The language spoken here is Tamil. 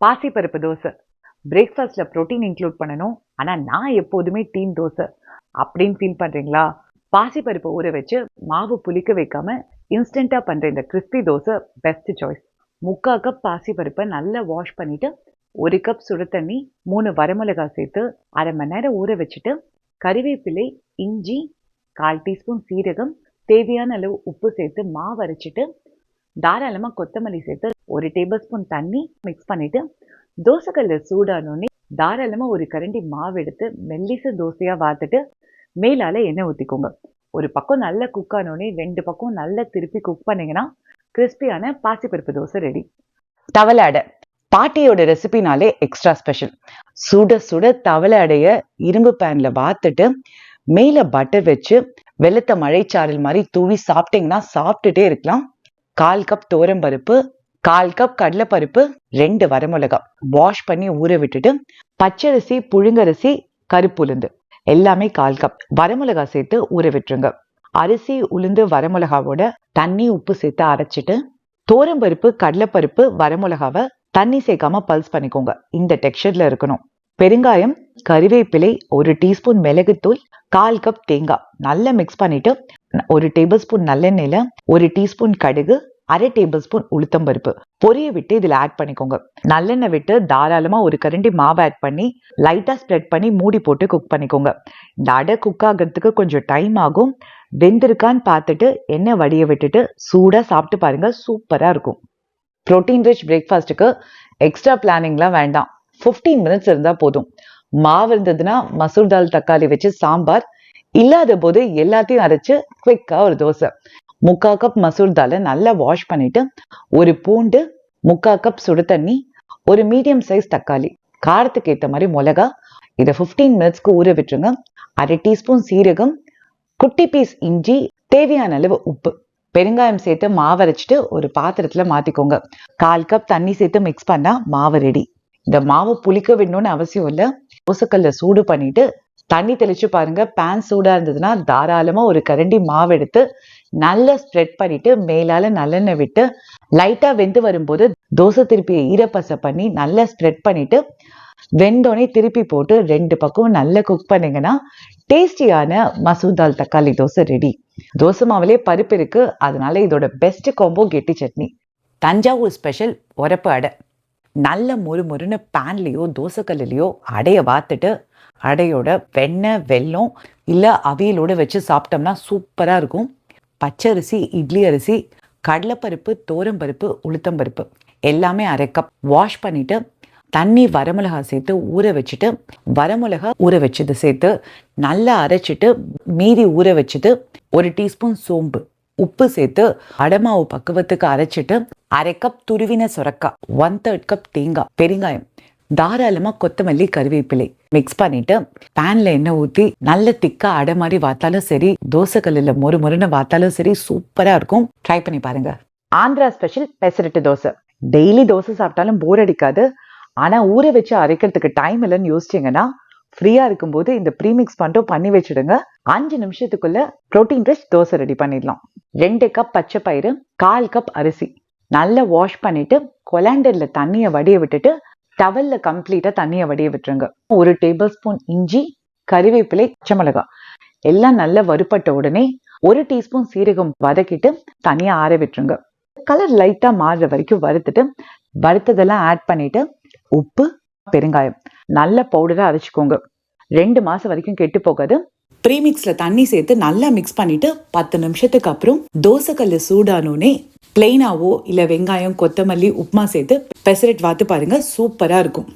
பாசிப்பருப்பு தோசை. பிரேக்ஃபாஸ்ட்ல புரோட்டீன் இன்க்ளூட் பண்ணணும். ஆனா நான் எப்போதுமே டீம் தோசை அப்படின்னு ஃபீல் பண்றீங்களா? பாசிப்பருப்பு ஊற வச்சு மாவு புளிக்க வைக்காம இன்ஸ்டன்டா பண்ற இந்த crispy dosa best choice. 3/4 cup பாசிப்பருப்பை நல்லா வாஷ் பண்ணிட்டு 1 கப் சுடு தண்ணி 3 வரமிளகாய் சேர்த்து அரை மணி நேரம் ஊற வச்சுட்டு கறிவேப்பிலை, இஞ்சி, 1/4 டீஸ்பூன் சீரகம், தேவையான அளவு உப்பு சேர்த்து மாவு அரைச்சிட்டு தாராளமா கொத்தமல்லி சேர்த்து 1 டேபிள் ஸ்பூன் தண்ணி மிக்ஸ் பண்ணிட்டு தோசைக்கல்ல சூடானோடனே தாராளமா ஒரு கரண்டி மாவு எடுத்து மெல்லிச தோசையா வாத்துட்டு மேலால எண்ணெய் ஊற்றிக்கோங்க. ஒரு பக்கம் நல்லா குக் ஆனோடனே 2 பக்கம் நல்லா திருப்பி குக் பண்ணீங்கன்னா கிறிஸ்பியான பாசிப்பருப்பு தோசை ரெடி. தவளை அடை பாட்டியோட ரெசிபினாலே எக்ஸ்ட்ரா ஸ்பெஷல். சுட சுட தவளை அடைய இரும்பு பேன்ல வாத்துட்டு மேல பட்டர் வச்சு வெள்ளத்தை மழைச்சாரல் மாதிரி தூவி சாப்பிட்டீங்கன்னா சாப்பிட்டுட்டே இருக்கலாம். 1/4 கப் துவரம்பருப்பு, 1/4 கப் கடலைப்பருப்பு, 2 வரமிளகாய் வாஷ் பண்ணி ஊற விட்டுட்டு பச்சரிசி, புழுங்கரிசி, கருப்புளுந்து எல்லாமே 1/4 கப் வரமிளகாய் சேர்த்து ஊற விட்டுருங்க. அரிசி, உளுந்து, வரமிளகாவோட தண்ணி, உப்பு சேர்த்து அரைச்சிட்டு துவரம்பருப்பு, கடலைப்பருப்பு, வரமிளகாவை தண்ணி சேர்க்காம பல்ஸ் பண்ணிக்கோங்க. இந்த டெக்ஸ்சர்ல இருக்கணும். பெருங்காயம், கறிவேப்பிலை, 1 டீஸ்பூன் மிளகுத்தூள், 1/4 கப் தேங்காய் நல்லா மிக்ஸ் பண்ணிட்டு 1 டேபிள் ஸ்பூன் நல்லெண்ணெயில 1 டீஸ்பூன் கடுகு, 1/2 டேபிள் ஸ்பூன் உளுத்தம்பருப்பு பொரிய விட்டு இதுல ஆட் பண்ணிக்கோங்க. நல்லெண்ணெய் விட்டு தாராளமா ஒரு கரண்டி மாவு ஆட் பண்ணி லைட்டா ஸ்ப்ரெட் பண்ணி மூடி போட்டு குக் பண்ணிக்கோங்க. இந்த அடை குக் ஆகிறதுக்கு கொஞ்சம் டைம் ஆகும். வெந்திருக்கான்னு பார்த்துட்டு எண்ணெய் வடிய விட்டுட்டு சூடா சாப்பிட்டு பாருங்க, சூப்பரா இருக்கும். புரோட்டீன் ரிச் பிரேக்ஃபாஸ்ட்டுக்கு எக்ஸ்ட்ரா பிளானிங்லாம் வேண்டாம். 15 மினிட்ஸ் இருந்தா போதும். மாவு இருந்ததுன்னா மசூர் தால் தக்காளி வச்சு சாம்பார், இல்லாத போது எல்லாத்தையும் அரைச்சு குவிக்கா ஒரு தோசை. 3/4 கப் மசூர் தாலை நல்லா வாஷ் பண்ணிட்டு 1 பூண்டு, 3/4 கப் சுடு தண்ணி, 1 மீடியம் சைஸ் தக்காளி, காரத்துக்கு ஏற்ற மாதிரி மிளகா, இதை 15 மினிட்ஸ்க்கு ஊற விட்டுருங்க. 1/2 டீஸ்பூன் சீரகம், குட்டி பீஸ் இஞ்சி, தேவையான அளவு உப்பு, பெருங்காயம் சேர்த்து மாவு அரைச்சிட்டு ஒரு பாத்திரத்துல மாத்திக்கோங்க. 1/4 கப் தண்ணி சேர்த்து மிக்ஸ் பண்ணா மாவு ரெடி. இந்த மாவு புளிக்க விடணும்னு அவசியம் இல்லை. தோசைக்கல்ல சூடு பண்ணிட்டு தண்ணி தெளிச்சு பாருங்க. பேன் சூடா இருந்ததுன்னா தாராளமா ஒரு கரண்டி மாவு எடுத்து நல்லா ஸ்ப்ரெட் பண்ணிட்டு மேலால நல்லெண்ணெய் விட்டு லைட்டா வெந்து வரும்போது தோசை திருப்பியை ஈரப்பசை பண்ணி நல்லா ஸ்ப்ரெட் பண்ணிட்டு வெந்தோடனே திருப்பி போட்டு 2 பக்கம் நல்லா குக் பண்ணீங்கன்னா டேஸ்டியான மசூர் தால் தக்காளி தோசை ரெடி. தோசை மாவுலே பருப்பு இருக்கு, அதனால இதோட பெஸ்ட் காம்போ கெட்டி சட்னி. தஞ்சாவூர் ஸ்பெஷல் உரப்பு அடை. நல்ல மொறுமொறுன்னு பேன்லேயோ தோசைக்கல்லையோ அடையை வாத்துட்டு அடையோட வெண்ணெய், வெல்லம் இல்லை அவியலோட வச்சு சாப்பிட்டோம்னா சூப்பராக இருக்கும். பச்சரிசி, இட்லி அரிசி, கடலைப்பருப்பு, தோரம்பருப்பு, உளுத்தம்பருப்பு எல்லாமே 1/2 கப் வாஷ் பண்ணிட்டு தண்ணி, வரமிளகாய் சேர்த்து ஊற வச்சுட்டு வரமிளகாய் ஊற வச்சது சேர்த்து நல்லா அரைச்சிட்டு மீதி ஊற வச்சுட்டு 1 டீஸ்பூன் சோம்பு, உப்பு சேர்த்து அடமாவு பக்குவத்துக்கு அரைச்சிட்டு 1/2 கப் துருவின சொரக்காய், 1/3 கப் தேங்காய், பெருங்காயம், தாராளமா கொத்தமல்லி, கறிவேப்பிலை மிக்ஸ் பண்ணிட்டு பேன்ல எண்ணெய் ஊற்றி நல்ல திக்கா அடை மாதிரி வாத்தாலும் சரி, தோசைக்கல்லில் மொறுன்னு வாத்தாலும் சரி, சூப்பரா இருக்கும். ட்ரை பண்ணி பாருங்க. ஆந்திரா ஸ்பெஷல் பெசரட்டு தோசை. டெய்லி தோசை சாப்பிட்டாலும் போர் அடிக்காது. ஆனா ஊற வச்சு அரைக்கிறதுக்கு டைம் இல்லைன்னு யோசிச்சிங்கன்னா ஃப்ரீயா இருக்கும்போது இந்த ப்ரீமிக்ஸ் மட்டும் பண்ணி வச்சுடுங்க. 5 நிமிஷத்துக்குள்ள புரோட்டீன் ரிச் தோசை ரெடி பண்ணிடலாம். 2 கப் பச்சை பயிறு, 1/4 கப் அரிசி நல்லா வாஷ் பண்ணிட்டு கொலாண்டர்ல தண்ணியை வடிய விட்டுட்டு டவல்ல கம்ப்ளீட்டா தண்ணியை வடிய விட்டுருங்க. 1 டேபிள் ஸ்பூன் இஞ்சி, கறிவேப்பிலை, பச்சை மிளகாய் எல்லாம் நல்லா வறுப்பட்ட உடனே 1 டீஸ்பூன் சீரகம் வதக்கிட்டு தனியா ஆற விட்டுருங்க. கலர் லைட்டா மாறுற வரைக்கும் வறுத்துட்டு வறுத்ததெல்லாம் ஆட் பண்ணிட்டு உப்பு, பெருங்காயம் நல்ல பவுடரா அரைச்சிக்கோங்க. 2 மாசம் வரைக்கும் கெட்டு போகாது. ப்ரீமிக்ஸ்ல தண்ணி சேர்த்து நல்லா மிக்ஸ் பண்ணிட்டு 10 நிமிஷத்துக்கு அப்புறம் தோசைக்கல்ல சூடானோனே பிளெயினாவோ இல்ல வெங்காயம், கொத்தமல்லி, உப்புமா சேர்த்து பெசரட் வாத்து பாருங்க, சூப்பரா இருக்கும்.